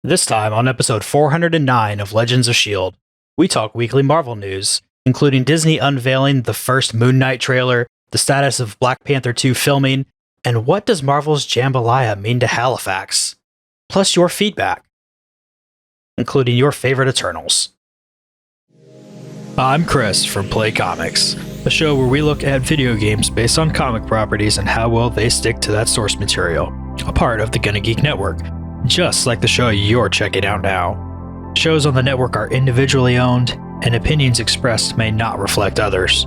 This time on episode 409 of Legends of S.H.I.E.L.D., we talk weekly Marvel news, including Disney unveiling the first Moon Knight trailer, the status of Black Panther II filming, and what does Marvel's Jambalaya mean to Halifax? Plus your feedback, including your favorite Eternals. I'm Chris from Play Comics, a show where we look at video games based on comic properties and how well they stick to that source material, a part of the Gunn Geek Network, just like the show you're checking out now. Shows on the network are individually owned, and opinions expressed may not reflect others.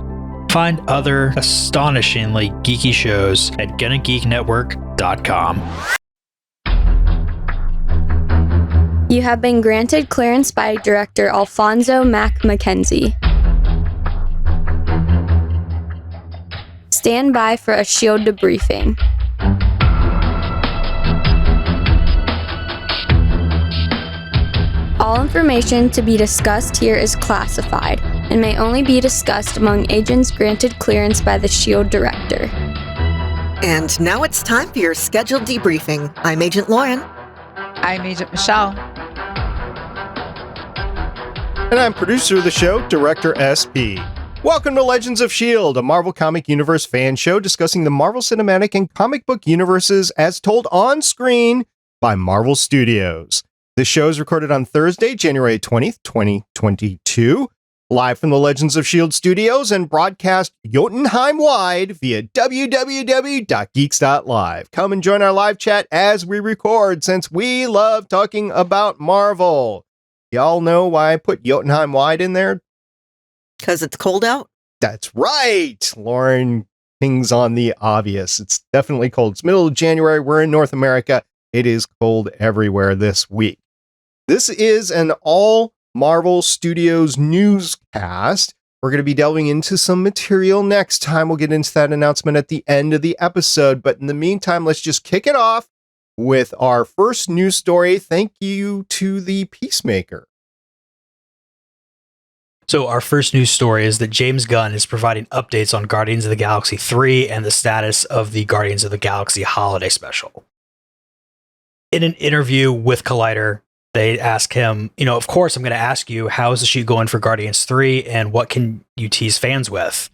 Find other astonishingly geeky shows at GunnaGeekNetwork.com. You have been granted clearance by director Alfonso Mack Mackenzie. Stand by for a S.H.I.E.L.D. debriefing. All information to be discussed here is classified and may only be discussed among agents granted clearance by the S.H.I.E.L.D. director. And now it's time for your scheduled debriefing. I'm Agent Lauren. I'm Agent Michelle. And I'm producer of the show, Director SP. Welcome to Legends of S.H.I.E.L.D., a Marvel Comic Universe fan show discussing the Marvel Cinematic and comic book universes as told on screen by Marvel Studios. This show is recorded on Thursday, January 20th, 2022, live from the Legends of S.H.I.E.L.D. studios and broadcast Jotunheim-wide via www.geeks.live. Come and join our live chat as we record, since we love talking about Marvel. Y'all know why I put Jotunheim-wide in there? Because it's cold out? That's right! Lauren pings on the obvious. It's definitely cold. It's middle of January. We're in North America. It is cold everywhere this week. This is an all Marvel Studios newscast. We're going to be delving into some material next time. We'll get into that announcement at the end of the episode. But in the meantime, let's just kick it off with our first news story. Thank you to the Peacemaker. So our first news story is that James Gunn is providing updates on Guardians of the Galaxy 3 and the status of the Guardians of the Galaxy holiday special. In an interview with Collider, they ask him, of course, I'm going to ask you, how is the shoot going for Guardians 3 and what can you tease fans with?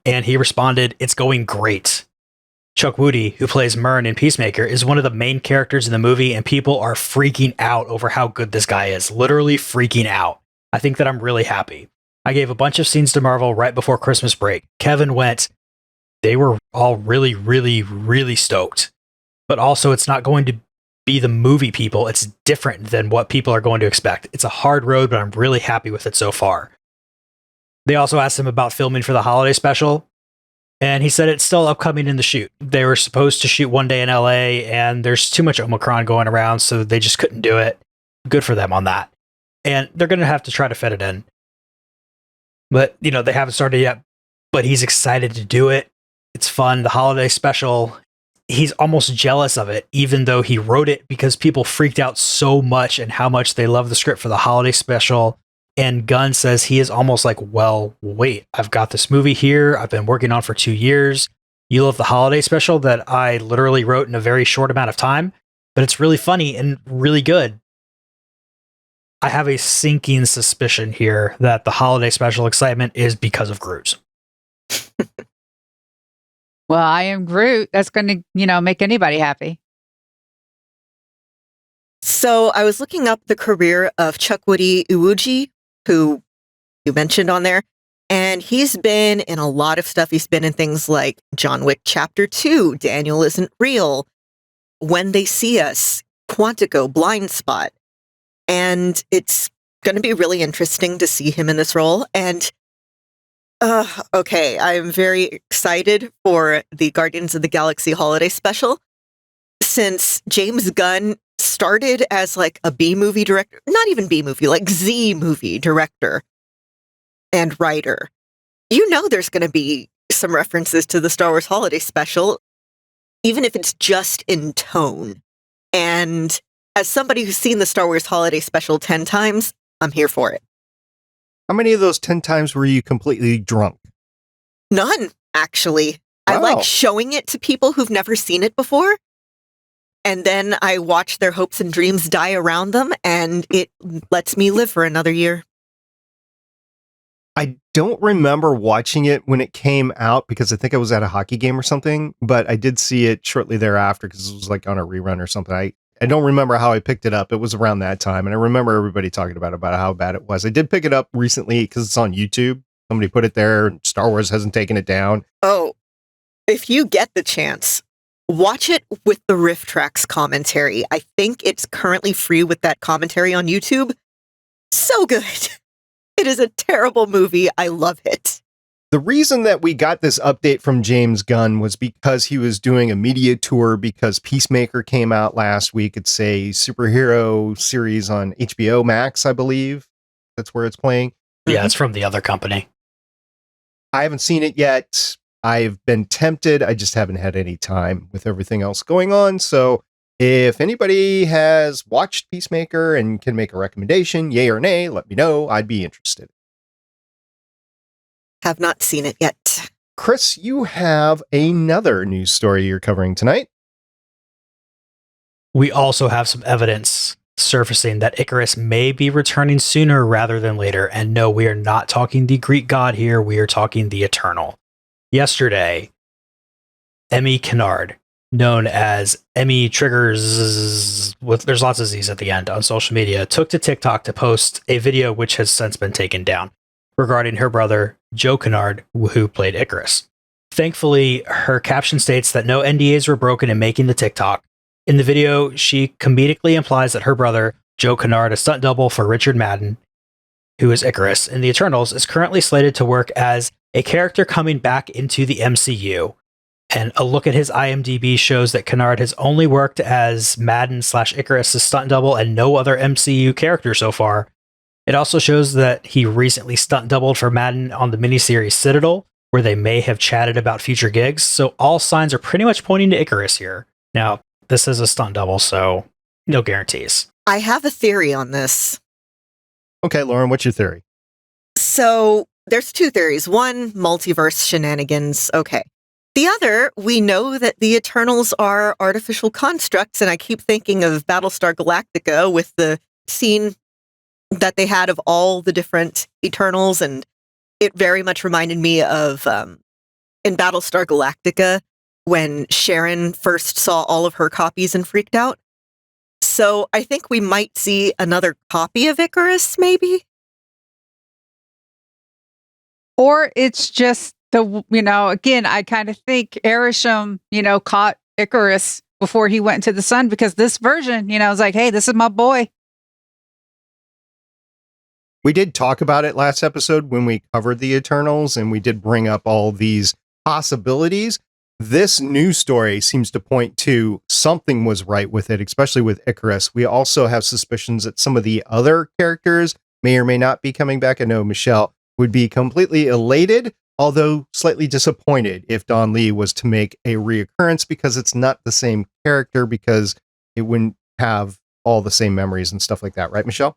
And he responded, it's going great. Chuck Woody, who plays Myrn in Peacemaker, is one of the main characters in the movie, and people are freaking out over how good this guy is. Literally freaking out. I think that I'm really happy. I gave a bunch of scenes to Marvel right before Christmas break. Kevin went. They were all really, really, really stoked. But also, it's not going to be the movie people. It's different than what people are going to expect. It's a hard road, but I'm really happy with it so far. They also asked him about filming for the holiday special, and he said it's still upcoming in the shoot. They were supposed to shoot one day in LA, and there's too much Omicron going around, so they just couldn't do it. Good for them on that. And they're going to have to try to fit it in. But, they haven't started yet, but he's excited to do it. It's fun. The holiday special, he's almost jealous of it, even though he wrote it, because people freaked out so much and how much they love the script for the holiday special. And Gunn says he is almost like, well, wait, I've got this movie here I've been working on for 2 years. You love the holiday special that I literally wrote in a very short amount of time, but it's really funny and really good. I have a sinking suspicion here that the holiday special excitement is because of Groot. Well, I am Groot. That's going to, make anybody happy. So I was looking up the career of Chukwudi Iwuji, who you mentioned on there, and he's been in a lot of stuff. He's been in things like John Wick Chapter 2, Daniel Isn't Real, When They See Us, Quantico, Blind Spot. And it's going to be really interesting to see him in this role. And okay, I'm very excited for the Guardians of the Galaxy holiday special, since James Gunn started as like a B-movie director, not even B-movie, like Z-movie director and writer. There's going to be some references to the Star Wars holiday special, even if it's just in tone. And as somebody who's seen the Star Wars holiday special 10 times, I'm here for it. How many of those 10 times were you completely drunk? None, actually. Wow. I like showing it to people who've never seen it before. and then I watch their hopes and dreams die around them, and it lets me live for another year. I don't remember watching it when it came out because I think I was at a hockey game or something, but I did see it shortly thereafter because it was like on a rerun or something. I don't remember how I picked it up. It was around that time, and I remember everybody talking about how bad it was. I did pick it up recently because it's on YouTube. Somebody put it there, and Star Wars hasn't taken it down. Oh, if you get the chance, watch it with the Riff Tracks commentary. I think it's currently free with that commentary on YouTube. So good. It is a terrible movie. I love it. The reason that we got this update from James Gunn was because he was doing a media tour because Peacemaker came out last week. It's a superhero series on HBO Max, I believe. That's where it's playing. Yeah, it's from the other company. I haven't seen it yet. I've been tempted. I just haven't had any time with everything else going on. So if anybody has watched Peacemaker and can make a recommendation, yay or nay, let me know. I'd be interested. Have not seen it yet. Chris, you have another news story you're covering tonight. We also have some evidence surfacing that Ikaris may be returning sooner rather than later. And no, we are not talking the Greek god here. We are talking the Eternal. Yesterday, Emmy Kennard, known as Emmy Triggers, there's lots of Z's at the end, on social media, took to TikTok to post a video which has since been taken down regarding her brother, Joe Kennard, who played Ikaris. Thankfully, her caption states that no NDAs were broken in making the TikTok. In the video, she comedically implies that her brother, Joe Kennard, a stunt double for Richard Madden, who is Ikaris in the Eternals, is currently slated to work as a character coming back into the MCU. And a look at his IMDb shows that Kennard has only worked as Madden/Ikaris' stunt double and no other MCU character so far. It also shows that he recently stunt doubled for Madden on the miniseries Citadel, where they may have chatted about future gigs. So all signs are pretty much pointing to Ikaris here. Now, this is a stunt double, so no guarantees. I have a theory on this. Okay, Lauren, what's your theory? So there's two theories. One, multiverse shenanigans. Okay. The other, we know that the Eternals are artificial constructs, and I keep thinking of Battlestar Galactica with the scene that they had of all the different Eternals, and it very much reminded me of in Battlestar Galactica when Sharon first saw all of her copies and freaked out. So I think we might see another copy of Ikaris, maybe? Or it's just again, I kind of think Arishem, caught Ikaris before he went into the sun, because this version, is like, hey, this is my boy. We did talk about it last episode when we covered the Eternals, and we did bring up all these possibilities. This news story seems to point to something was right with it, especially with Ikaris. We also have suspicions that some of the other characters may or may not be coming back. I know Michelle would be completely elated, although slightly disappointed if Don Lee was to make a reoccurrence, because it's not the same character, because it wouldn't have all the same memories and stuff like that. Right, Michelle?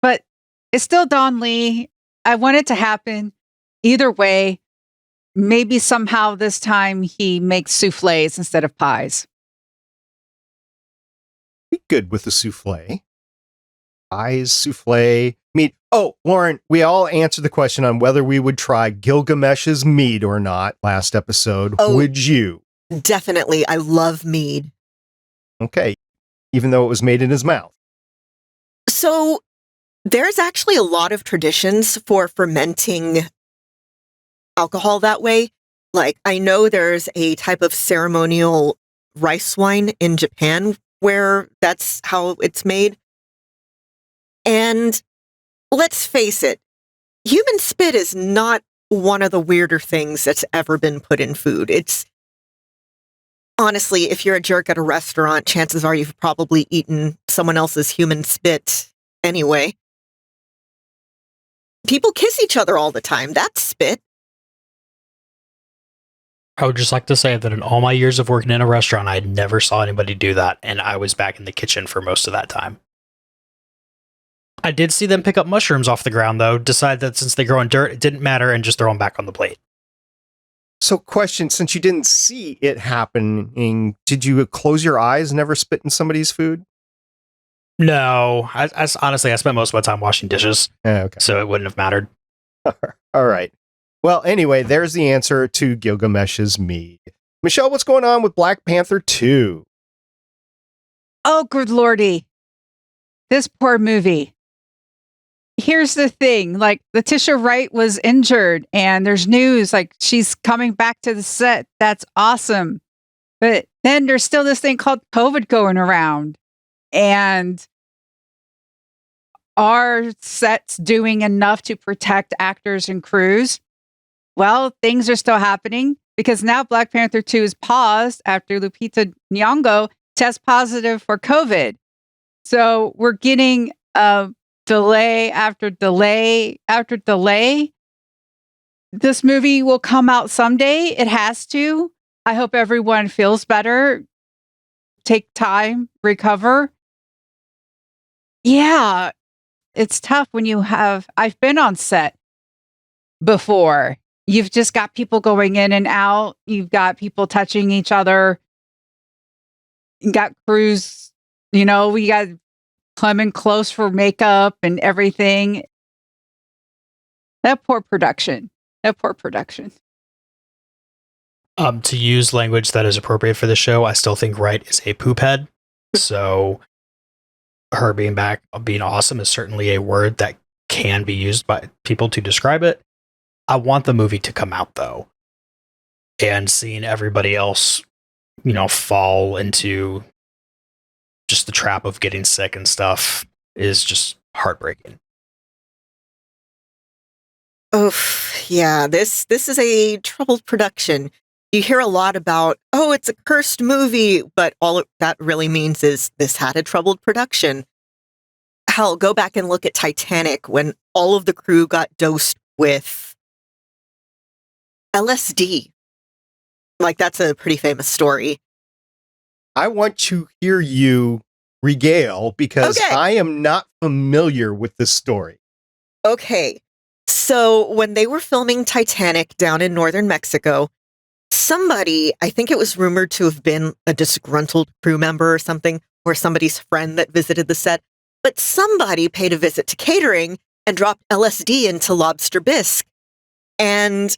But it's still Don Lee. I want it to happen either way. Maybe somehow this time he makes souffles instead of pies. Be good with the souffle. Pies, souffle, meat. Oh, Lauren, we all answered the question on whether we would try Gilgamesh's mead or not last episode. Oh, would you? Definitely. I love mead. Okay. Even though it was made in his mouth. So there's actually a lot of traditions for fermenting alcohol that way. Like, I know there's a type of ceremonial rice wine in Japan where that's how it's made. And let's face it, human spit is not one of the weirder things that's ever been put in food. It's honestly, if you're a jerk at a restaurant, chances are you've probably eaten someone else's human spit anyway. People kiss each other all the time. That's spit. I would just like to say that in all my years of working in a restaurant, I never saw anybody do that, and I was back in the kitchen for most of that time. I did see them pick up mushrooms off the ground, though, decide that since they grow in dirt, it didn't matter, and just throw them back on the plate. So, question, since you didn't see it happening, did you close your eyes, never spit in somebody's food? No, honestly, I spent most of my time washing dishes, Okay. so it wouldn't have mattered. All right. Well, anyway, there's the answer to Gilgamesh's mead. Michelle, what's going on with Black Panther 2? Oh, good lordy. This poor movie. Here's the thing, like Letitia Wright was injured and there's news like she's coming back to the set. That's awesome. But then there's still this thing called COVID going around. And are sets doing enough to protect actors and crews? Well, things are still happening because now Black Panther 2 is paused after Lupita Nyong'o tests positive for COVID. So we're getting delay after delay after delay. This movie will come out someday. It has to. I hope everyone feels better. Take time, recover. Yeah, it's tough when I've been on set before. You've just got people going in and out. You've got people touching each other. You got crews, we got coming close for makeup and everything. That poor production. To use language that is appropriate for the show, I still think Wright is a poop head. So her being back, being awesome is certainly a word that can be used by people to describe it. I want the movie to come out though. And seeing everybody else, fall into just the trap of getting sick and stuff is just heartbreaking. Oh, yeah, this is a troubled production. You hear a lot about, oh, it's a cursed movie, but all that really means is this had a troubled production. Hell, go back and look at Titanic when all of the crew got dosed with LSD. Like, that's a pretty famous story. I want to hear you regale because I am not familiar with this story. Okay. So when they were filming Titanic down in northern Mexico, somebody, I think it was rumored to have been a disgruntled crew member or something, or somebody's friend that visited the set, but somebody paid a visit to catering and dropped LSD into lobster bisque. And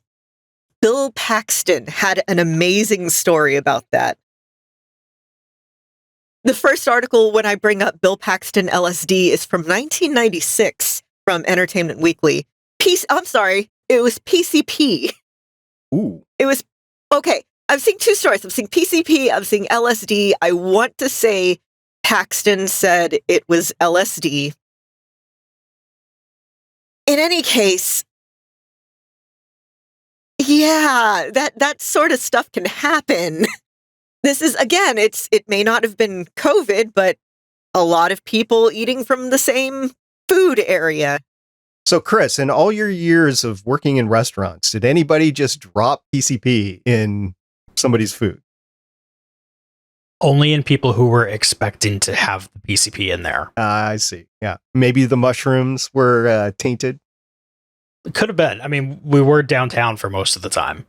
Bill Paxton had an amazing story about that. The first article when I bring up Bill Paxton LSD is from 1996 from Entertainment Weekly. It was PCP. Ooh. It was, okay, I'm seeing two stories. I'm seeing PCP, I'm seeing LSD. I want to say Paxton said it was LSD. In any case, yeah, that sort of stuff can happen. This is, again, it may not have been COVID, but a lot of people eating from the same food area. So, Chris, in all your years of working in restaurants, did anybody just drop PCP in somebody's food? Only in people who were expecting to have the PCP in there. I see. Yeah. Maybe the mushrooms were tainted. It could have been. I mean, we were downtown for most of the time.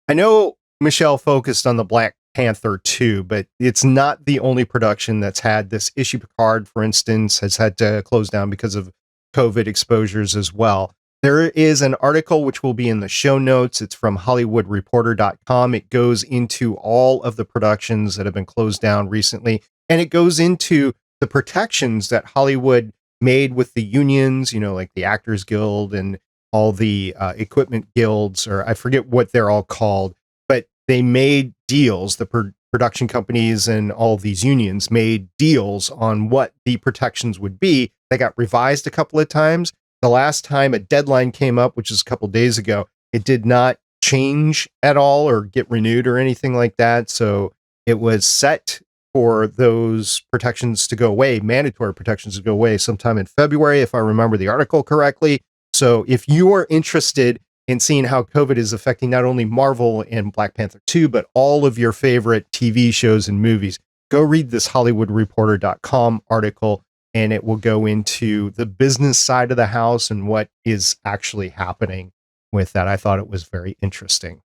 I know Michelle focused on the Black Panther 2, but it's not the only production that's had this issue. Picard, for instance, has had to close down because of COVID exposures as well. There is an article which will be in the show notes. It's from HollywoodReporter.com. It goes into all of the productions that have been closed down recently, and it goes into the protections that Hollywood made with the unions, like the Actors Guild and all the equipment guilds, or I forget what they're all called, but they made deals. The production companies and all these unions made deals on what the protections would be. They got revised a couple of times. The last time a deadline came up, which is a couple days ago, it did not change at all or get renewed or anything like that. So it was set for those protections to go away, mandatory protections to go away sometime in February, if I remember the article correctly. So if you are interested in seeing how COVID is affecting not only Marvel and Black Panther 2, but all of your favorite TV shows and movies, go read this HollywoodReporter.com article, and it will go into the business side of the house and what is actually happening with that. I thought it was very interesting.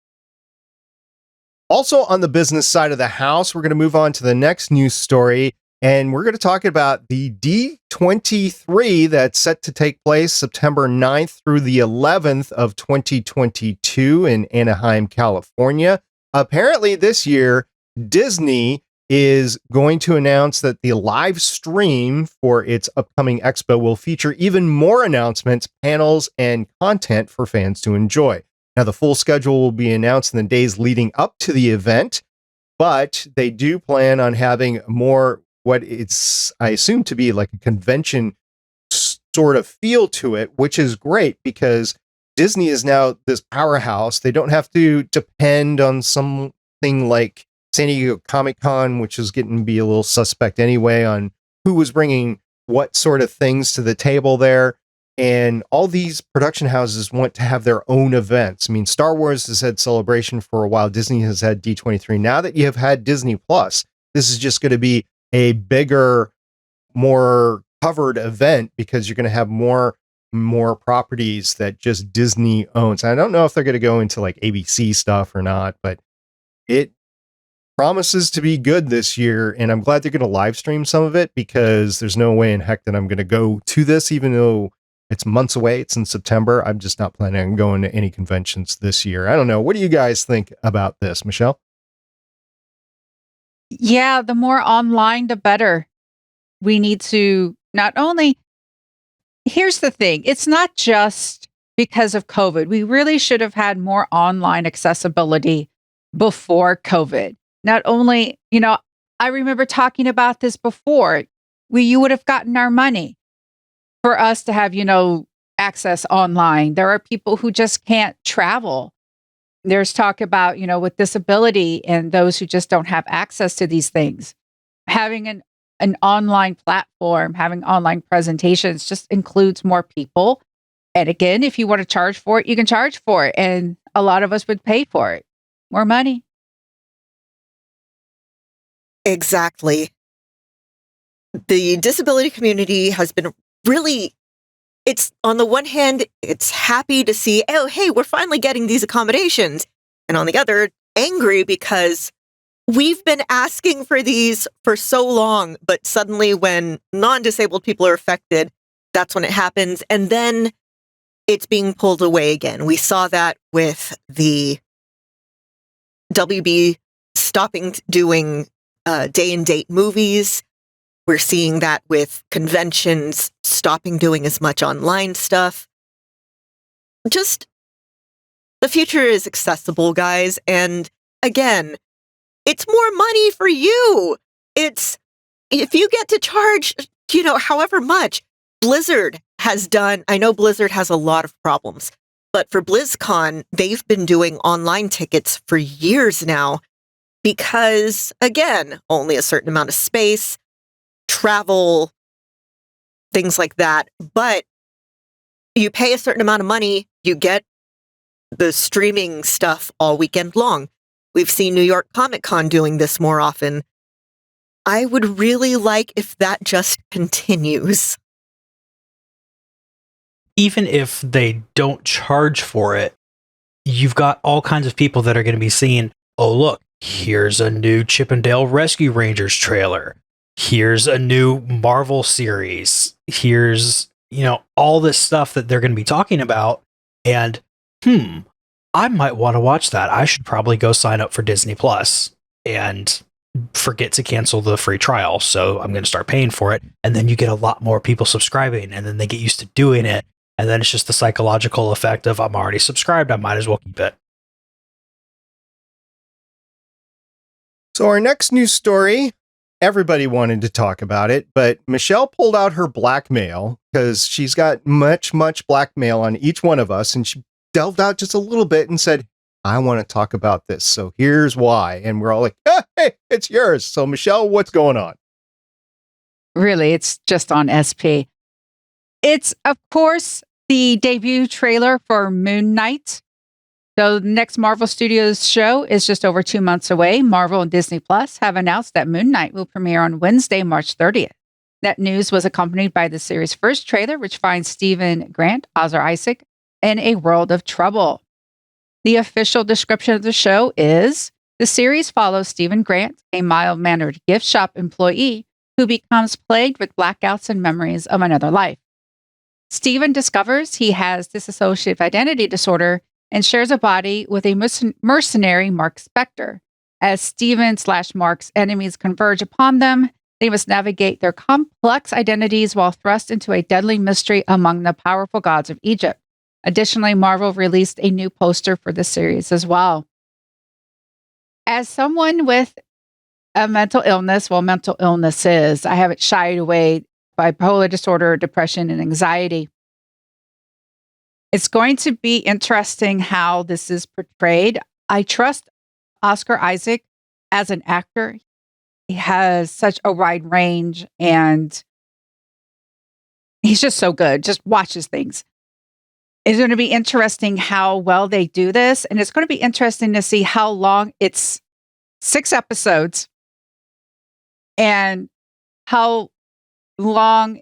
Also, on the business side of the house, we're going to move on to the next news story, and we're going to talk about the D23 that's set to take place September 9th through the 11th of 2022 in Anaheim, California. Apparently, this year, Disney is going to announce that the live stream for its upcoming expo will feature even more announcements, panels, and content for fans to enjoy. Now, the full schedule will be announced in the days leading up to the event, but they do plan on having more what it's, I assume, to be like a convention sort of feel to it, which is great because Disney is now this powerhouse. They don't have to depend on something like San Diego Comic-Con, which is getting to be a little suspect anyway on who was bringing what sort of things to the table there. And all these production houses want to have their own events. I mean, Star Wars has had Celebration for a while. Disney has had D23. Now that you have had Disney Plus, this is just going to be a bigger, more covered event because you're going to have more properties that just Disney owns. I don't know if they're going to go into like ABC stuff or not, but it promises to be good this year. And I'm glad they're going to live stream some of it because there's no way in heck that I'm going to go to this, even though it's months away. It's in September. I'm just not planning on going to any conventions this year. I don't know. What do you guys think about this, Michelle? Yeah, the more online, the better. We need to not only, here's the thing, it's not just because of COVID. We really should have had more online accessibility before COVID. Not only, I remember talking about this before, you would have gotten our money for us to have, access online. There are people who just can't travel. There's talk about, with disability and those who just don't have access to these things. Having an online platform, having online presentations just includes more people. And again, if you want to charge for it, you can charge for it. And a lot of us would pay for it. More money. Exactly. The disability community has been really, it's on the one hand, it's happy to see, oh, hey, we're finally getting these accommodations. And on the other, angry because we've been asking for these for so long, but suddenly when non-disabled people are affected, that's when it happens. And then it's being pulled away again. We saw that with the WB stopping doing day and date movies. We're seeing that with conventions stopping doing as much online stuff. Just the future is accessible, guys. And again, it's more money for you. It's if you get to charge, however much. Blizzard has done, I know Blizzard has a lot of problems, but for BlizzCon, they've been doing online tickets for years now because, again, only a certain amount of space, travel, things like that. But you pay a certain amount of money, you get the streaming stuff all weekend long. We've seen New York Comic Con doing this more often. I would really like if that just continues. Even if they don't charge for it, you've got all kinds of people that are going to be seeing, oh, look, here's a new Chip and Dale Rescue Rangers trailer. Here's a new Marvel series. Here's, all this stuff that they're going to be talking about. And, I might want to watch that. I should probably go sign up for Disney Plus and forget to cancel the free trial. So I'm going to start paying for it. And then you get a lot more people subscribing and then they get used to doing it. And then it's just the psychological effect of I'm already subscribed. I might as well keep it. So our next news story, everybody wanted to talk about it, but Michelle pulled out her blackmail because she's got much blackmail on each one of us. And she delved out just a little bit and said, I want to talk about this. So here's why. And we're all like, hey, it's yours. So Michelle, what's going on? Really, it's just on SP. It's, of course, the debut trailer for Moon Knight. So the next Marvel Studios show is just over 2 months away. Marvel and Disney Plus have announced that Moon Knight will premiere on Wednesday, March 30th. That news was accompanied by the series' first trailer, which finds Stephen Grant, Oscar Isaac, in a world of trouble. The official description of the show is The series follows Stephen Grant, a mild-mannered gift shop employee who becomes plagued with blackouts and memories of another life. Stephen discovers he has dissociative identity disorder and shares a body with a mercenary, Mark Spector. As Stephen/Mark's enemies converge upon them, they must navigate their complex identities while thrust into a deadly mystery among the powerful gods of Egypt. Additionally, Marvel released a new poster for the series as well. As someone with a mental illness, I haven't shied away bipolar disorder, depression, and anxiety. It's going to be interesting how this is portrayed. I trust Oscar Isaac as an actor. He has such a wide range and he's just so good. Just watches things. It's going to be interesting how well they do this. And it's going to be interesting to see how long it's 6 episodes and how long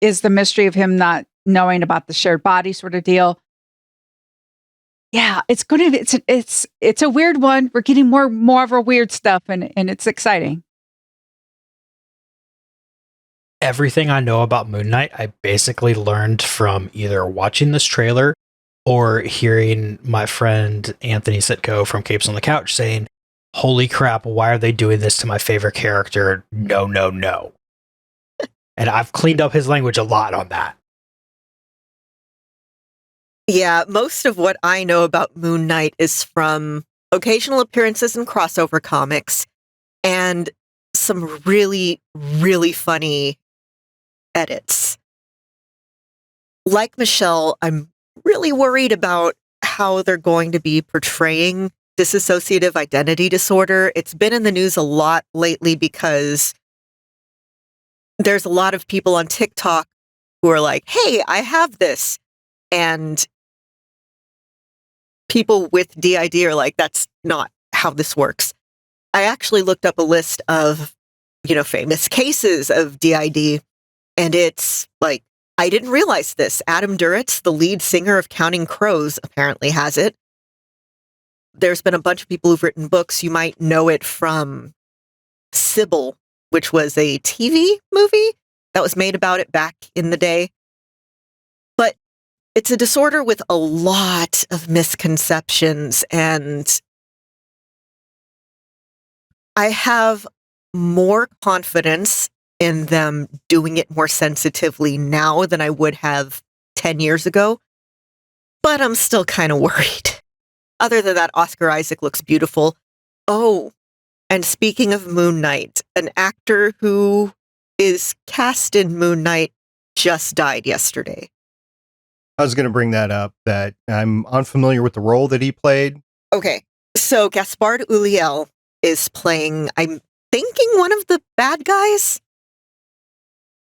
is the mystery of him not knowing about the shared body sort of deal. Yeah, it's going to be, it's a weird one. We're getting more of our weird stuff and it's exciting. Everything I know about Moon Knight, I basically learned from either watching this trailer or hearing my friend Anthony Sitko from Capes on the Couch saying, "Holy crap, why are they doing this to my favorite character? No, no, no." And I've cleaned up his language a lot on that. Yeah, most of what I know about Moon Knight is from occasional appearances in crossover comics and some really, really funny edits. Like Michelle, I'm really worried about how they're going to be portraying dissociative identity disorder. It's been in the news a lot lately because there's a lot of people on TikTok who are like, "Hey, I have this." And people with DID are like, "That's not how this works." I actually looked up a list of, famous cases of DID, and it's like, I didn't realize this. Adam Duritz, the lead singer of Counting Crows, apparently has it. There's been a bunch of people who've written books. You might know it from Sybil, which was a TV movie that was made about it back in the day. But it's a disorder with a lot of misconceptions, and I have more confidence in them doing it more sensitively now than I would have 10 years ago, but I'm still kind of worried. Other than that, Oscar Isaac looks beautiful. Oh, and speaking of Moon Knight, an actor who is cast in Moon Knight just died yesterday. I was going to bring that up, that I'm unfamiliar with the role that he played. Okay, so Gaspard Ulliel is playing, I'm thinking, one of the bad guys.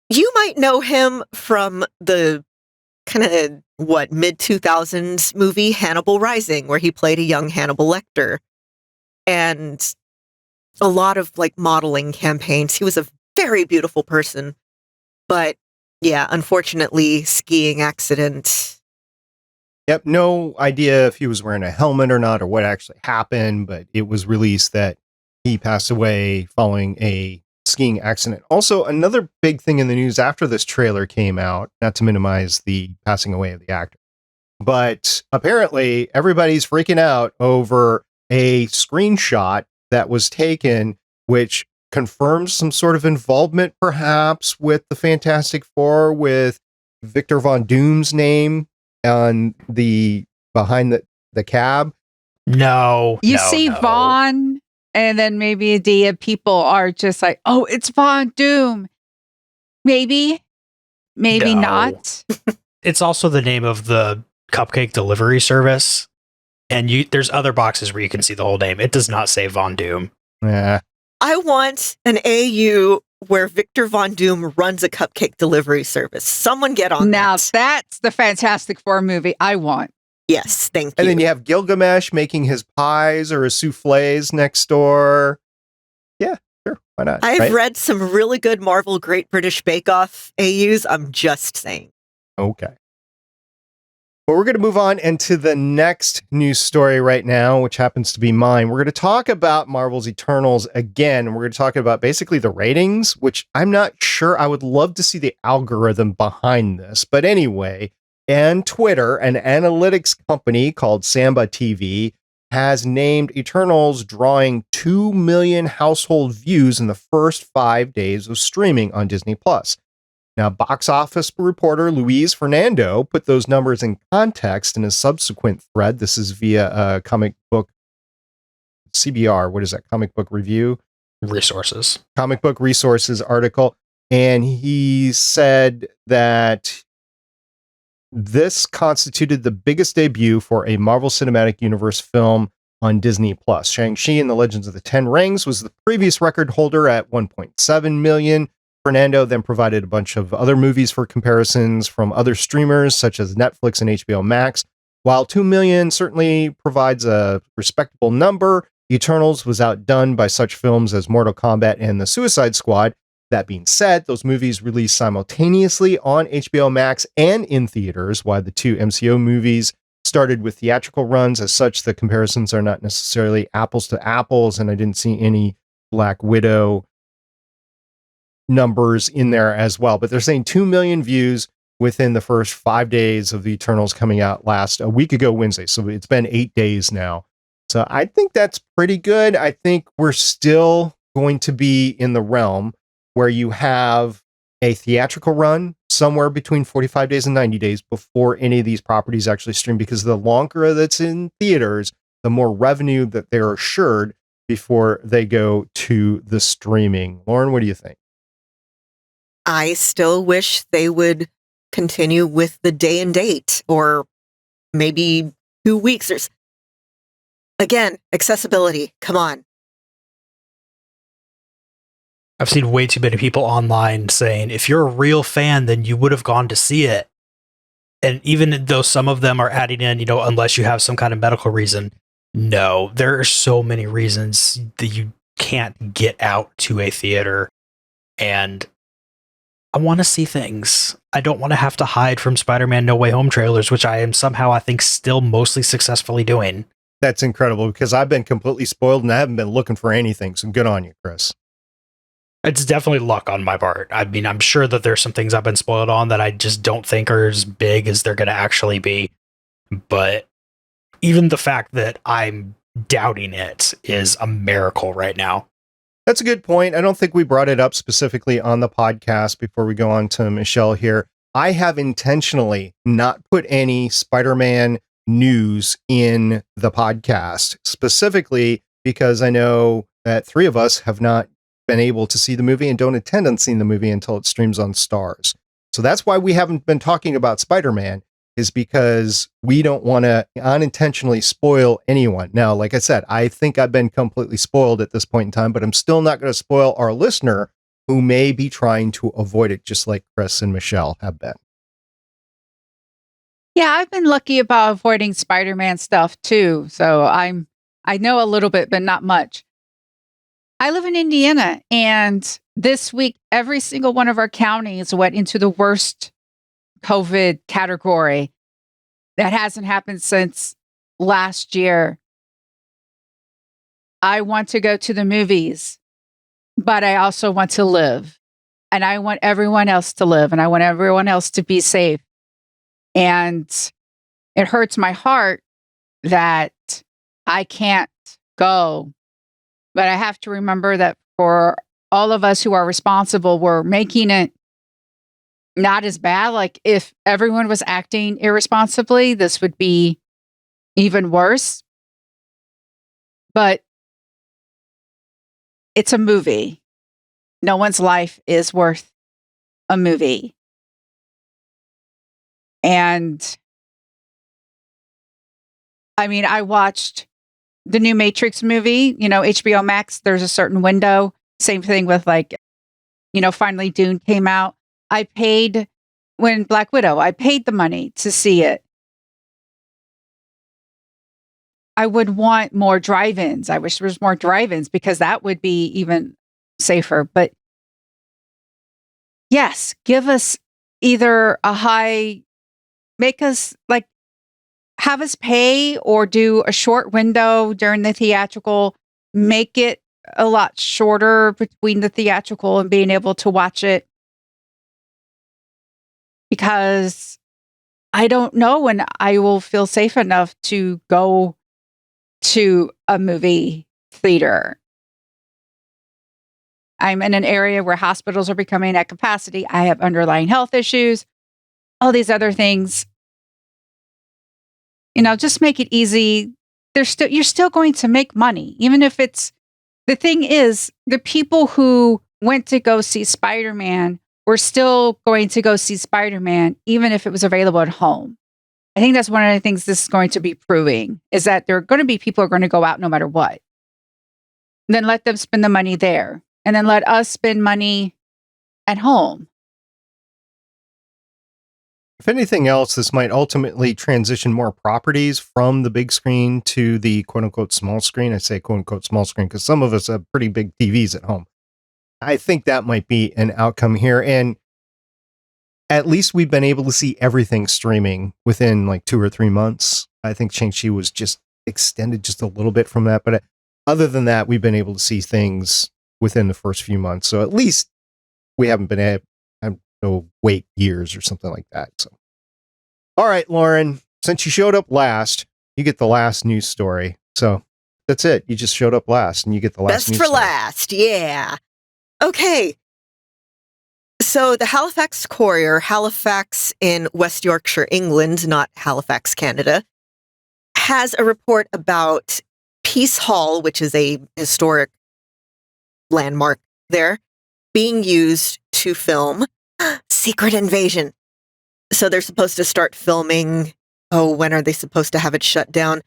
You might know him from the kind of, mid-2000s movie Hannibal Rising, where he played a young Hannibal Lecter. And a lot of, modeling campaigns. He was a very beautiful person. But, yeah, unfortunately, skiing accident. Yep, no idea if he was wearing a helmet or not, or what actually happened, but it was released that he passed away following a skiing accident. Also, another big thing in the news after this trailer came out, not to minimize the passing away of the actor, but apparently everybody's freaking out over a screenshot that was taken, which confirms some sort of involvement perhaps with the Fantastic Four, with Victor Von Doom's name on the behind the cab. No. You see Vaughn, and then maybe a day of people are just like, "Oh, it's Von Doom." Maybe No. not. It's also the name of the cupcake delivery service. And there's other boxes where you can see the whole name. It does not say Von Doom. Yeah. I want an AU where Victor Von Doom runs a cupcake delivery service. Someone get on Now that. that's the Fantastic Four movie I want. Yes, thank you. And then you have Gilgamesh making his pies or his souffles next door. Yeah, sure. Why not? I've read some really good Marvel Great British Bake Off AUs. I'm just saying. Okay. But we're going to move on into the next news story right now, which happens to be mine. We're going to talk about Marvel's Eternals again. We're going to talk about basically the ratings, which I'm not sure. I would love to see the algorithm behind this. But anyway, and Twitter, an analytics company called Samba TV, has named Eternals drawing 2 million household views in the first 5 days of streaming on Disney+. Now, box office reporter Luis Fernando put those numbers in context in a subsequent thread. This is via a comic book CBR. What is that? Comic book review? Resources. Comic book resources article. And he said that this constituted the biggest debut for a Marvel Cinematic Universe film on Disney+. Shang-Chi and the Legends of the Ten Rings was the previous record holder at 1.7 million. Fernando then provided a bunch of other movies for comparisons from other streamers such as Netflix and HBO Max. While 2 million certainly provides a respectable number, Eternals was outdone by such films as Mortal Kombat and The Suicide Squad. That being said, those movies released simultaneously on HBO Max and in theaters, while the two MCU movies started with theatrical runs. As such, the comparisons are not necessarily apples to apples, and I didn't see any Black Widow numbers in there as well. But they're saying 2 million views within the first 5 days of the Eternals coming out a week ago Wednesday. So it's been 8 days now. So I think that's pretty good. I think we're still going to be in the realm where you have a theatrical run somewhere between 45 days and 90 days before any of these properties actually stream, because the longer that's in theaters, the more revenue that they're assured before they go to the streaming. Lauren, what do you think? I still wish they would continue with the day and date, or maybe 2 weeks. Again, accessibility. Come on. I've seen way too many people online saying, if you're a real fan, then you would have gone to see it. And even though some of them are adding in, unless you have some kind of medical reason, no, there are so many reasons that you can't get out to a theater. And I want to see things. I don't want to have to hide from Spider-Man No Way Home trailers, which I am somehow, I think, still mostly successfully doing. That's incredible, because I've been completely spoiled and I haven't been looking for anything. So good on you, Chris. It's definitely luck on my part. I mean, I'm sure that there's some things I've been spoiled on that I just don't think are as big as they're going to actually be. But even the fact that I'm doubting it is a miracle right now. That's a good point. I don't think we brought it up specifically on the podcast before we go on to Michelle here. I have intentionally not put any Spider-Man news in the podcast, specifically because I know that 3 of us have not been able to see the movie and don't intend on seeing the movie until it streams on Stars. So that's why we haven't been talking about Spider-Man, is because we don't want to unintentionally spoil anyone. Now, like I said, I think I've been completely spoiled at this point in time, but I'm still not going to spoil our listener who may be trying to avoid it, just like Chris and Michelle have been. Yeah, I've been lucky about avoiding Spider-Man stuff too. So I know a little bit, but not much. I live in Indiana, and this week, every single one of our counties went into the worst COVID category. That hasn't happened since last year. I want to go to the movies, but I also want to live. And I want everyone else to live, and I want everyone else to be safe. And it hurts my heart that I can't go. But I have to remember that for all of us who are responsible, we're making it not as bad. Like, if everyone was acting irresponsibly, this would be even worse. But it's a movie. No one's life is worth a movie. And I mean, I watched the new Matrix movie, HBO Max, there's a certain window. Same thing with finally Dune came out. I paid when Black Widow, I paid the money to see it. I would want more drive-ins. I wish there was more drive-ins, because that would be even safer. But yes, give us either make us like have us pay or do a short window during the theatrical, make it a lot shorter between the theatrical and being able to watch it. Because I don't know when I will feel safe enough to go to a movie theater. I'm in an area where hospitals are becoming at capacity. I have underlying health issues, all these other things. Just make it easy. You're still going to make money, even if it's, the thing is, the people who went to go see Spider-Man were still going to go see Spider-Man, even if it was available at home. I think that's one of the things this is going to be proving, is that there are going to be people who are going to go out no matter what. Then let them spend the money there. And then let us spend money at home. If anything else, this might ultimately transition more properties from the big screen to the quote-unquote small screen. I say quote-unquote small screen because some of us have pretty big TVs at home. I think that might be an outcome here. And at least we've been able to see everything streaming within like 2 or 3 months. I think Shang-Chi was just extended just a little bit from that. But other than that, we've been able to see things within the first few months. So at least we haven't been able to wait years or something like that. So, all right, Lauren, since you showed up last, you get the last news story. So that's it. You just showed up last and you get the last news Best for story. last. Yeah. Okay. So the Halifax Courier, Halifax in West Yorkshire, England, not Halifax, Canada, has a report about Peace Hall, which is a historic landmark there, being used to film Secret Invasion. So they're supposed to start filming. Oh, when are they supposed to have it shut down?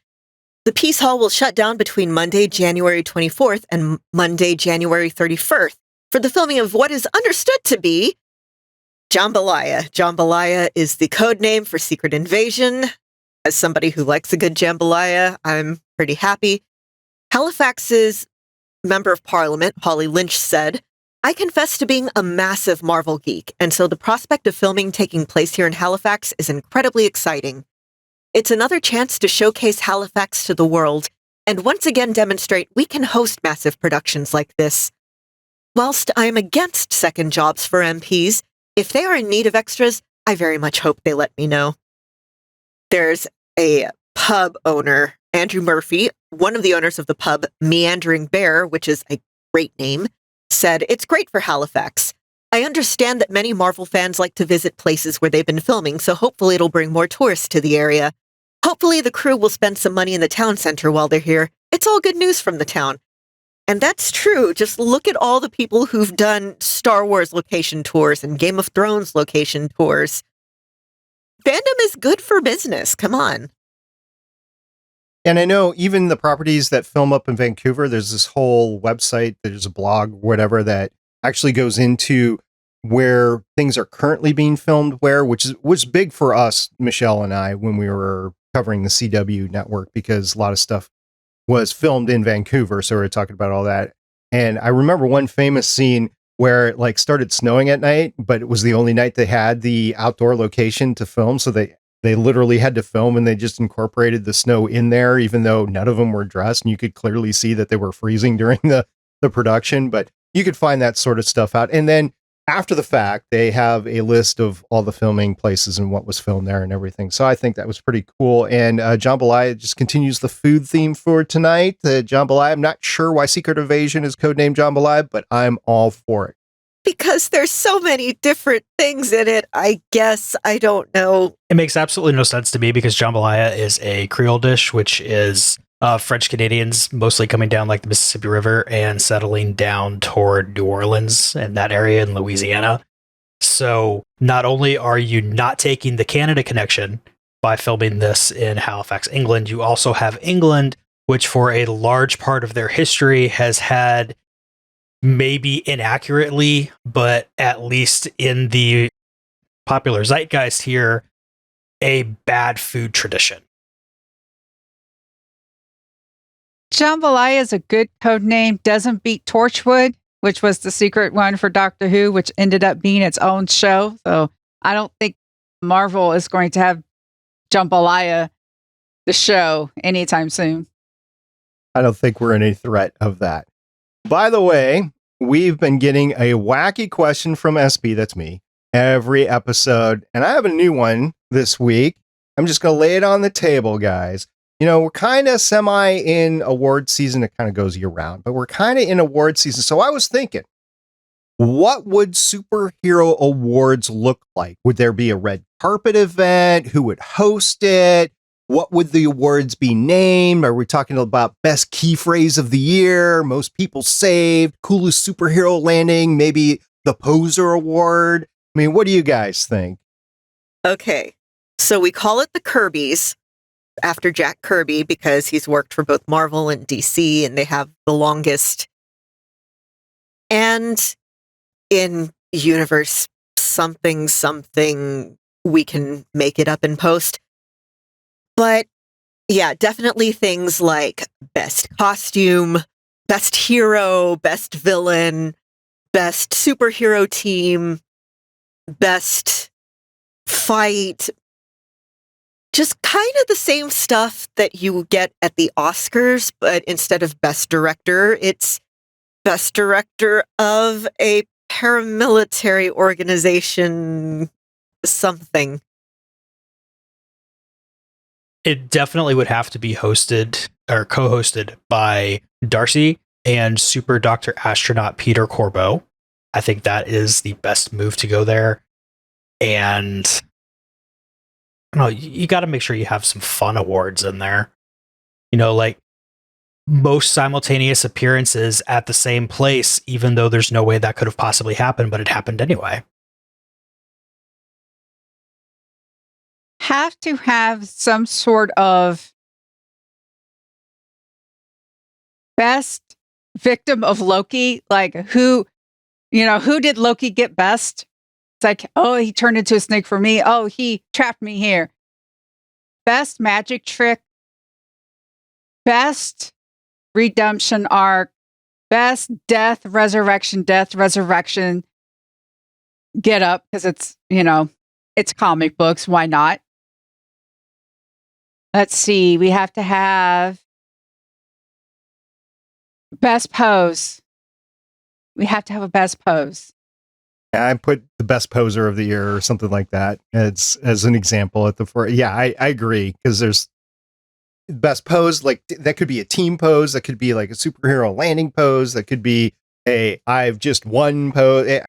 The Peace Hall will shut down between Monday, January 24th and Monday, January 31st for the filming of what is understood to be Jambalaya. Jambalaya is the code name for Secret Invasion. As somebody who likes a good jambalaya, I'm pretty happy. Halifax's Member of Parliament, Holly Lynch, said, "I confess to being a massive Marvel geek, and so the prospect of filming taking place here in Halifax is incredibly exciting. It's another chance to showcase Halifax to the world, and once again demonstrate we can host massive productions like this. Whilst I am against second jobs for MPs, if they are in need of extras, I very much hope they let me know." There's a pub owner, Andrew Murphy, one of the owners of the pub Meandering Bear, which is a great name, said, "It's great for Halifax. I understand that many Marvel fans like to visit places where they've been filming, so hopefully it'll bring more tourists to the area. Hopefully the crew will spend some money in the town center while they're here. It's all good news from the town." And that's true. Just look at all the people who've done Star Wars location tours and Game of Thrones location tours. Fandom is good for business. Come on. And I know even the properties that film up in Vancouver, there's this whole website, there's a blog, whatever, that actually goes into where things are currently being filmed, which was big for us, Michelle and I, when we were covering the CW network, because a lot of stuff was filmed in Vancouver. So we were talking about all that. And I remember one famous scene where it like started snowing at night, but it was the only night they had the outdoor location to film. So they literally had to film and they just incorporated the snow in there, even though none of them were dressed. And you could clearly see that they were freezing during the production, but you could find that sort of stuff out. And then after the fact, they have a list of all the filming places and what was filmed there and everything. So I think that was pretty cool. And Jambalaya just continues the food theme for tonight. Jambalaya, I'm not sure why Secret Invasion is codenamed Jambalaya, but I'm all for it. Because there's so many different things in it, I guess. I don't know. It makes absolutely no sense to me because jambalaya is a Creole dish, which is French Canadians mostly coming down like the Mississippi River and settling down toward New Orleans and that area in Louisiana. So not only are you not taking the Canada connection by filming this in Halifax, England, you also have England, which for a large part of their history has had, maybe inaccurately, but at least in the popular zeitgeist here, a bad food tradition. Jambalaya is a good code name. Doesn't beat Torchwood, which was the secret one for Doctor Who, which ended up being its own show. So I don't think Marvel is going to have Jambalaya the show anytime soon. I don't think we're in any threat of that. By the way, we've been getting a wacky question from SB, that's me, every episode. And I have a new one this week. I'm just going to lay it on the table, guys. You know, we're kind of semi in award season. It kind of goes year round, but we're kind of in award season. So I was thinking, what would superhero awards look like? Would there be a red carpet event? Who would host it? What would the awards be named? Are we talking about best key phrase of the year? Most people saved? Coolest superhero landing? Maybe the Poser Award? I mean, what do you guys think? Okay, so we call it the Kirby's after Jack Kirby because he's worked for both Marvel and DC and they have the longest. And in universe something, we can make it up in post. But yeah, definitely things like best costume, best hero, best villain, best superhero team, best fight. Just kind of the same stuff that you get at the Oscars, but instead of best director, it's best director of a paramilitary organization something. It definitely would have to be hosted or co-hosted by Darcy and Super Dr. Astronaut Peter Corbeau. I think that is the best move to go there. And I don't know, you got to make sure you have some fun awards in there. You know, like most simultaneous appearances at the same place, even though there's no way that could have possibly happened, but it happened anyway. Have to have some sort of best victim of Loki, like who did Loki get best? It's like, oh, he turned into a snake for me. Oh, he trapped me here. Best magic trick, best redemption arc, best death resurrection, get up, because it's comic books. Why not? Let's see. We have to have best pose. We have to have a best pose. Yeah, I put the best poser of the year or something like that as an example at the front. Yeah, I agree, because there's best pose, like that could be a team pose, that could be like a superhero landing pose, that could be a I've just won pose.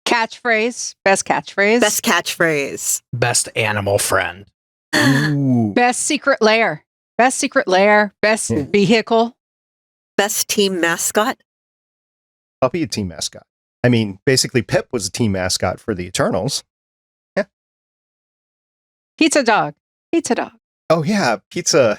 Catchphrase, best catchphrase. Best catchphrase. Best animal friend. Ooh. Best secret lair. Best secret lair. Best vehicle. Best team mascot. I'll be a team mascot. I mean, basically Pip was a team mascot for the Eternals. Yeah. Pizza dog. Pizza dog. Oh yeah, pizza.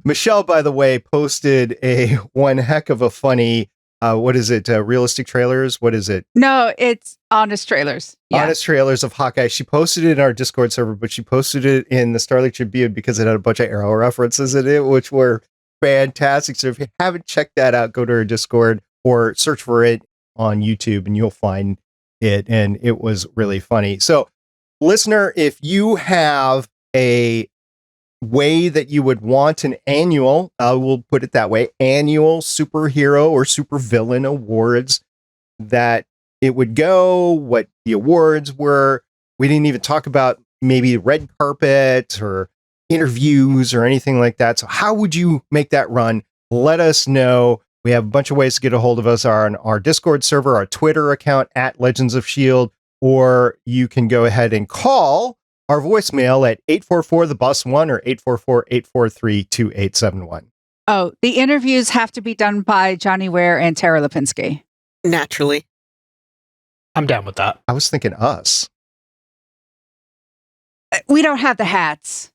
Michelle, by the way, posted a one heck of a funny, what is it? Realistic trailers? What is it? No, it's Honest Trailers. Yeah. Honest trailers of Hawkeye. She posted it in our Discord server, but she posted it in the Starlight Tribune because it had a bunch of Arrow references in it, which were fantastic. So if you haven't checked that out, go to our Discord or search for it on YouTube and you'll find it. And it was really funny. So listener, if you have a way that you would want an annual, we'll put it that way, annual superhero or supervillain awards, that it would go, what the awards were. We didn't even talk about maybe red carpet or interviews or anything like that. So how would you make that run? Let us know. We have a bunch of ways to get a hold of us on our Discord server, our Twitter account at Legends of S.H.I.E.L.D., or you can go ahead and call our voicemail at 844-THE-BUS-1 or 844-843-2871. Oh, the interviews have to be done by Johnny Ware and Tara Lipinski. Naturally. I'm down with that. I was thinking us. We don't have the hats.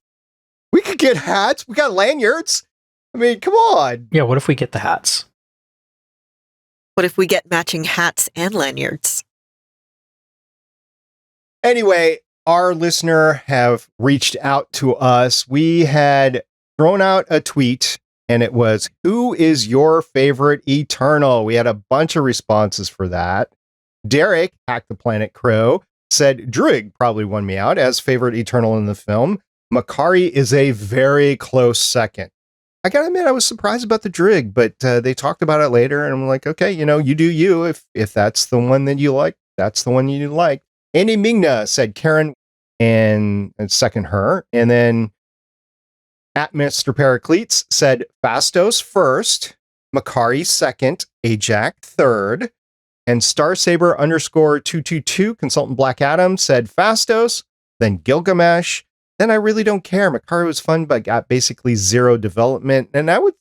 We could get hats. We got lanyards. I mean, come on. Yeah, what if we get the hats? What if we get matching hats and lanyards? Anyway, our listener have reached out to us. We had thrown out a tweet and it was, who is your favorite Eternal? We had a bunch of responses for that. Derek, Hack the Planet Crow, said Druig probably won me out as favorite Eternal in the film. Makari is a very close second. I gotta admit, I was surprised about the Drig, but they talked about it later, and I'm like, okay, you do you. If that's the one that you like, that's the one you like. Andy Migna said Karen and second her. And then at Mr. Pericletes said Fastos first, Makari second, Ajax third, and Starsaber _222 consultant Black Adam said Fastos, then Gilgamesh. Then I really don't care. Makari was fun, but got basically zero development. And I would,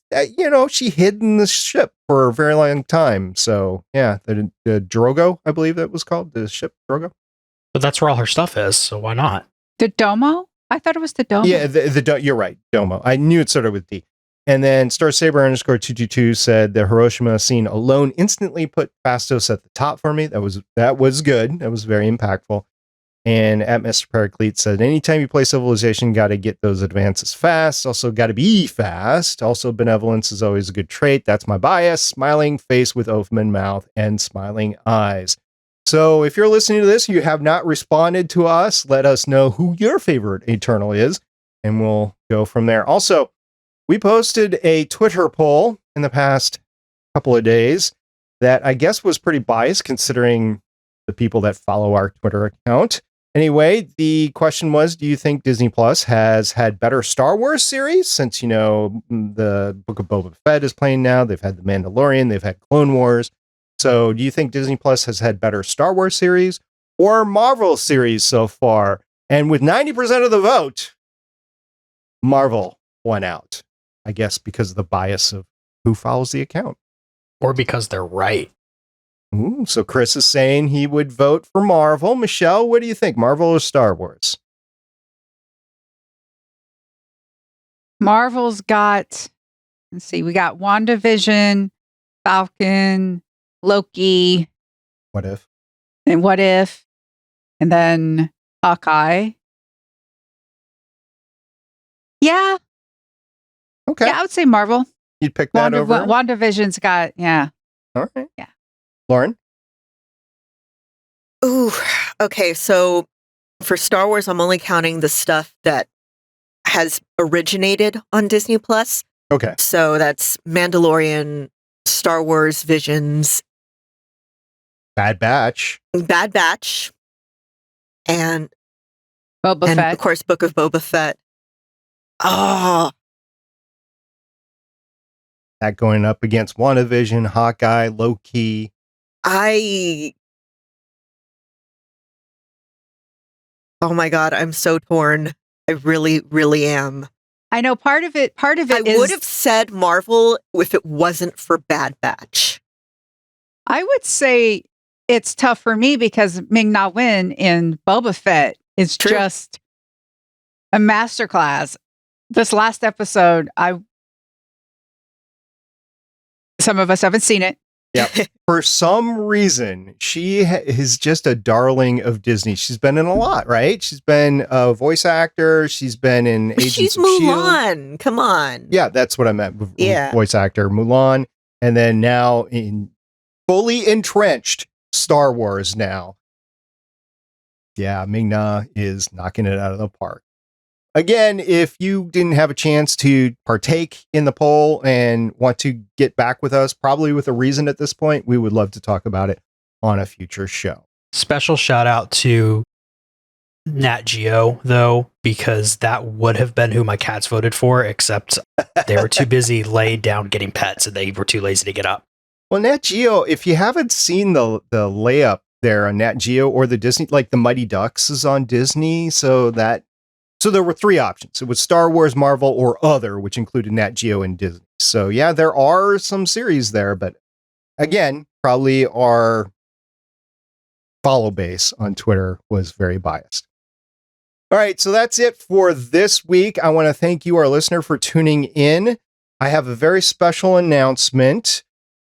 she hid in the ship for a very long time. So yeah, the Drogo, I believe that was called, the ship Drogo. But that's where all her stuff is, so why not? The Domo? I thought it was the Domo. Yeah, you're right, Domo. I knew it started with D. And then Starsaber _222 said the Hiroshima scene alone instantly put Fastos at the top for me. That was good. That was very impactful. And at Mr. Pericletes said, anytime you play Civilization, got to get those advances fast. Also got to be fast. Also, benevolence is always a good trait. That's my bias. Smiling face with open mouth and smiling eyes. So if you're listening to this, you have not responded to us, let us know who your favorite Eternal is, and we'll go from there. Also, we posted a Twitter poll in the past couple of days that I guess was pretty biased considering the people that follow our Twitter account. Anyway, the question was, do you think Disney Plus has had better Star Wars series since, the Book of Boba Fett is playing now? They've had The Mandalorian, they've had Clone Wars. So do you think Disney Plus has had better Star Wars series or Marvel series so far? And with 90% of the vote, Marvel won out. I guess because of the bias of who follows the account. Or because they're right. Ooh, so Chris is saying he would vote for Marvel. Michelle, what do you think? Marvel or Star Wars? Marvel's got, let's see, we got WandaVision, Falcon, Loki. What If? And What If? And then Hawkeye. Yeah. Okay. Yeah, I would say Marvel. You'd pick that over? WandaVision's got, yeah. All right. Yeah. Lauren? Ooh, okay. So for Star Wars, I'm only counting the stuff that has originated on Disney Plus. Okay. So that's Mandalorian, Star Wars Visions, Bad Batch, and Boba Fett. of course, Book of Boba Fett. Oh, that going up against WandaVision, Hawkeye, Loki. Oh my God, I'm so torn. I really, really am. I know part of it I is, would have said Marvel if it wasn't for Bad Batch. I would say it's tough for me because Ming-Na Wen in Boba Fett is True. just a masterclass. This last episode, some of us haven't seen it. Yeah. For some reason, she is just a darling of Disney. She's been in a lot, right? She's been a voice actor. She's been in Agents She's of S.H.I.E.L.D. Mulan. Come on. Yeah, that's what I meant. Yeah. Voice actor Mulan. And then now in fully entrenched Star Wars now. Yeah, Ming-Na is knocking it out of the park. Again, if you didn't have a chance to partake in the poll and want to get back with us, probably with a reason at this point, we would love to talk about it on a future show. Special shout out to Nat Geo, though, because that would have been who my cats voted for, except they were too busy laying down getting pets and they were too lazy to get up. Well, Nat Geo, if you haven't seen the layup there on Nat Geo or the Disney, like the Mighty Ducks is on Disney, so there were three options. It was Star Wars, Marvel, or other, which included Nat Geo and Disney. So yeah, there are some series there, but again, probably our follow base on Twitter was very biased. All right, so that's it for this week. I want to thank you, our listener, for tuning in. I have a very special announcement.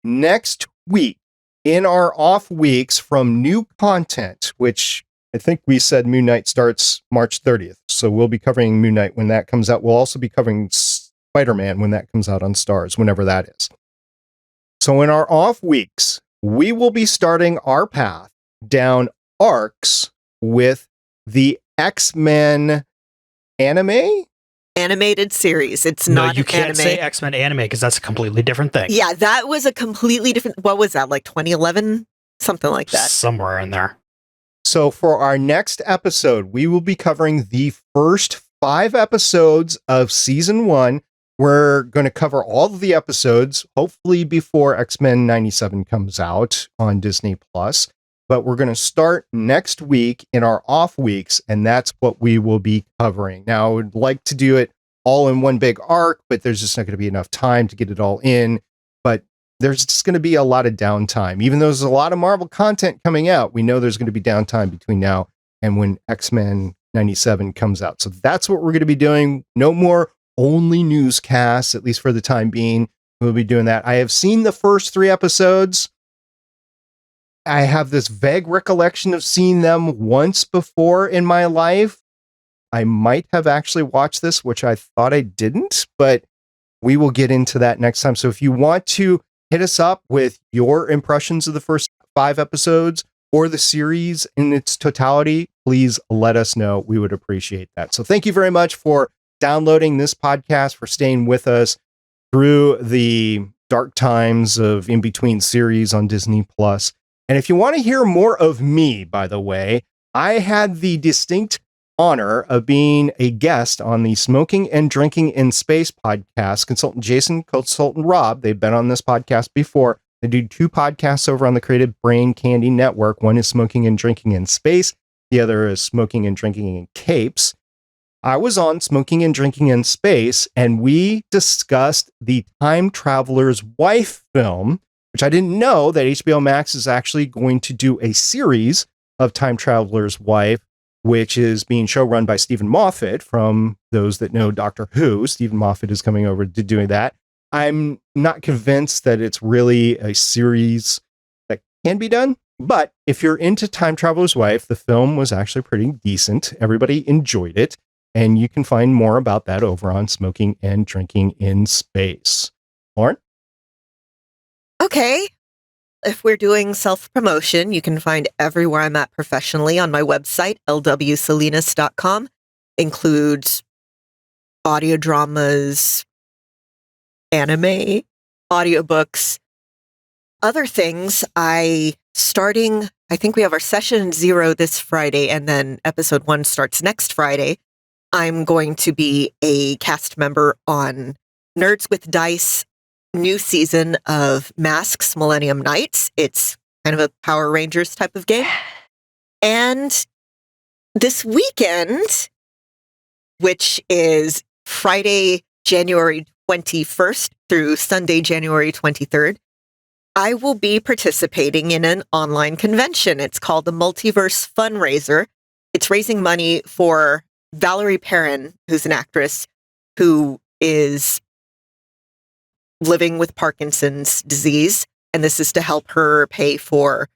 Next week, in our off weeks from new content, which I think we said Moon Knight starts March 30th. So we'll be covering Moon Knight when that comes out. We'll also be covering Spider-Man when that comes out on Stars, whenever that is. So in our off weeks, we will be starting our path down arcs with the X-Men anime? Animated series. It's No, not you an can't anime. say X-Men anime because that's a completely different thing. Yeah, that was a completely different. What was that? Like 2011, something like that. Somewhere in there. So for our next episode, we will be covering the first 5 episodes of season 1. We're going to cover all of the episodes, hopefully before X-Men 97 comes out on Disney Plus. But we're going to start next week in our off weeks, and that's what we will be covering. Now, I would like to do it all in one big arc, but there's just not going to be enough time to get it all in. But there's just going to be a lot of downtime. Even though there's a lot of Marvel content coming out, we know there's going to be downtime between now and when X-Men 97 comes out. So that's what we're going to be doing. No more only newscasts, at least for the time being. We'll be doing that. I have seen the first 3 episodes. I have this vague recollection of seeing them once before in my life. I might have actually watched this, which I thought I didn't, but we will get into that next time. So if you want to hit us up with your impressions of the first 5 episodes or the series in its totality, please let us know. We would appreciate that. So thank you very much for downloading this podcast, for staying with us through the dark times of in-between series on Disney Plus. And if you want to hear more of me, by the way, I had the distinct honor of being a guest on the Smoking and Drinking in Space podcast. Consultant Jason, consultant Rob, they've been on this podcast before. They do 2 podcasts over on the Creative Brain Candy Network. One is Smoking and Drinking in Space. The other is Smoking and Drinking in Capes. I was on Smoking and Drinking in Space, and we discussed the Time Traveler's Wife film, which I didn't know that HBO Max is actually going to do a series of Time Traveler's Wife, which is being showrun by Stephen Moffat. From those that know Doctor Who, Stephen Moffat is coming over to doing that. I'm not convinced that it's really a series that can be done, but if you're into Time Traveler's Wife, the film was actually pretty decent. Everybody enjoyed it, and you can find more about that over on Smoking and Drinking in Space. Lauren? Okay. If we're doing self-promotion, you can find everywhere I'm at professionally on my website, lwsalinas.com. Includes audio dramas, anime, audiobooks, other things. I think we have our session 0 this Friday, and then episode 1 starts next Friday. I'm going to be a cast member on Nerds with Dice new season of Masks Millennium Nights. It's kind of a Power Rangers type of game. And this weekend, which is Friday, January 21st through Sunday, January 23rd, I will be participating in an online convention. It's called the Multiverse Fundraiser. It's raising money for Valerie Perrin, who's an actress who is living with Parkinson's disease, and this is to help her pay for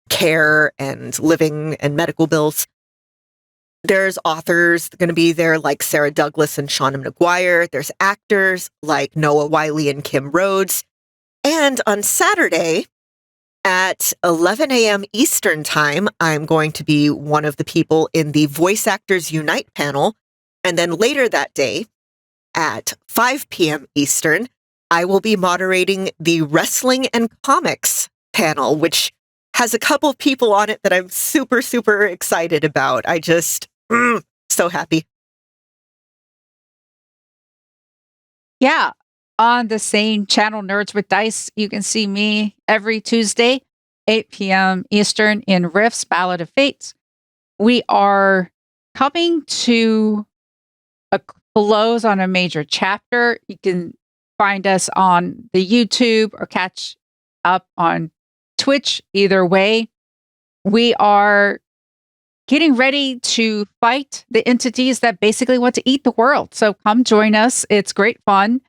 care and living and medical bills. There's authors going to be there like Sarah Douglas and Shauna McGuire. There's actors like Noah Wiley and Kim Rhodes. And on Saturday at 11 a.m. Eastern Time, I'm going to be one of the people in the Voice Actors Unite panel. And then later that day at 5 p.m. Eastern, I will be moderating the Wrestling and Comics panel, which has a couple of people on it that I'm super, super excited about. I just, so happy. Yeah. On the same channel, Nerds with Dice, you can see me every Tuesday, 8 p.m. Eastern in Riffs, Ballad of Fates. We are coming to a close on a major chapter. You can find us on the YouTube or catch up on Twitch. Either way, we are getting ready to fight the entities that basically want to eat the world. So come join us. It's great fun.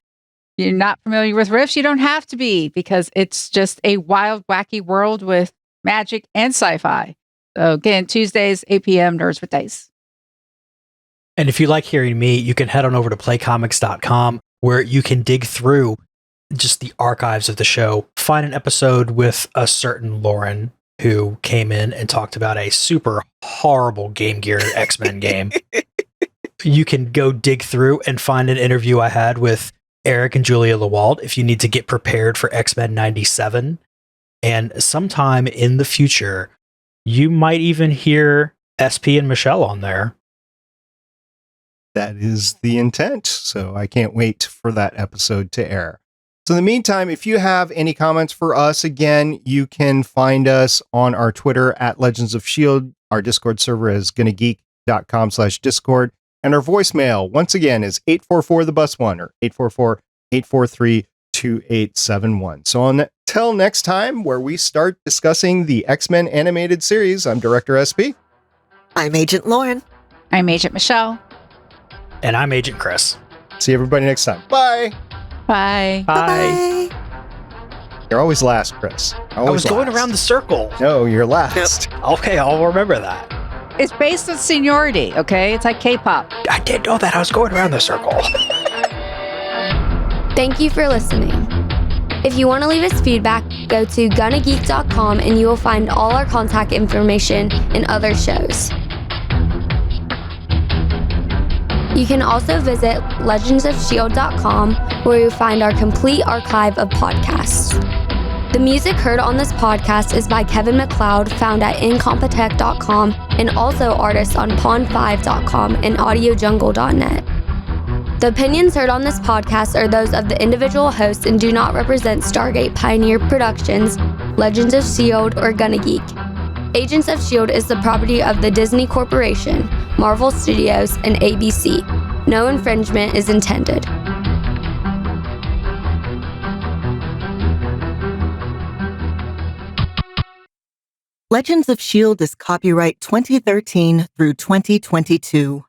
If you're not familiar with Riffs, you don't have to be, because it's just a wild, wacky world with magic and sci-fi. So again, Tuesdays, 8 p.m., Nerds with Dice. And if you like hearing me, you can head on over to playcomics.com, where you can dig through just the archives of the show, find an episode with a certain Lauren who came in and talked about a super horrible Game Gear X-Men game. you can go dig through and find an interview I had with Eric and Julia Lewald if you need to get prepared for X-Men 97. And sometime in the future, you might even hear SP and Michelle on there. That is the intent. So I can't wait for that episode to air. So in the meantime, if you have any comments for us, again, you can find us on our Twitter at Legends of S.H.I.E.L.D. Our Discord server is gonnageek.com/Discord. And our voicemail, once again, is 844-THE-BUS-1 or 844-843-2871. So until next time, where we start discussing the X-Men animated series, I'm Director SP. I'm Agent Lauren. I'm Agent Michelle. And I'm Agent Chris. See everybody next time. Bye. Bye. Bye. Bye. You're always last, Chris. I was going around the circle. No, you're last. Okay, I'll remember that. It's based on seniority, okay? It's like K-pop. I didn't know that. I was going around the circle. Thank you for listening. If you want to leave us feedback, go to gonnageek.com and you will find all our contact information and other shows. You can also visit legendsofshield.com where you'll find our complete archive of podcasts. The music heard on this podcast is by Kevin MacLeod, found at incompetech.com, and also artists on pond5.com and audiojungle.net. The opinions heard on this podcast are those of the individual hosts and do not represent Stargate Pioneer Productions, Legends of S.H.I.E.L.D., or Gunna Geek. Agents of S.H.I.E.L.D. is the property of the Disney Corporation, Marvel Studios, and ABC. No infringement is intended. Legends of S.H.I.E.L.D. is copyright 2013 through 2022.